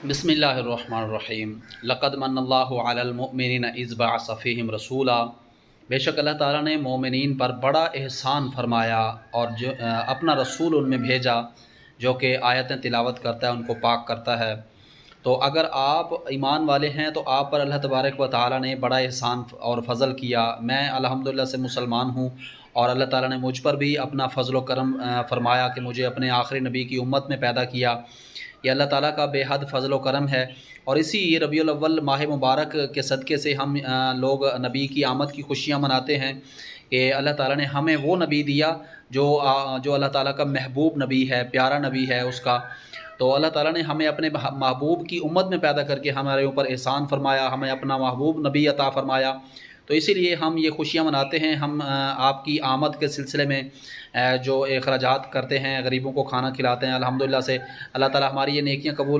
بسم اللہ الرحمن الرحیم لقد من اللہ علی المؤمنین اذ بعث فیہم رسولا۔ بے شک اللہ تعالیٰ نے مومنین پر بڑا احسان فرمایا اور جو اپنا رسول ان میں بھیجا جو کہ آیتیں تلاوت کرتا ہے، ان کو پاک کرتا ہے۔ تو اگر آپ ایمان والے ہیں تو آپ پر اللہ تبارک و تعالیٰ نے بڑا احسان اور فضل کیا۔ میں الحمدللہ سے مسلمان ہوں اور اللہ تعالیٰ نے مجھ پر بھی اپنا فضل و کرم فرمایا کہ مجھے اپنے آخری نبی کی امت میں پیدا کیا۔ یہ اللہ تعالیٰ کا بے حد فضل و کرم ہے، اور اسی ربیع الاول ماہ مبارک کے صدقے سے ہم لوگ نبی کی آمد کی خوشیاں مناتے ہیں کہ اللہ تعالیٰ نے ہمیں وہ نبی دیا جو اللہ تعالیٰ کا محبوب نبی ہے، پیارا نبی ہے اس کا۔ تو اللہ تعالیٰ نے ہمیں اپنے محبوب کی امت میں پیدا کر کے ہمارے اوپر احسان فرمایا، ہمیں اپنا محبوب نبی عطا فرمایا۔ تو اسی لیے ہم یہ خوشیاں مناتے ہیں۔ ہم آپ کی آمد کے سلسلے میں جو اخراجات کرتے ہیں، غریبوں کو کھانا کھلاتے ہیں، الحمدللہ سے اللہ تعالیٰ ہماری یہ نیکیاں قبول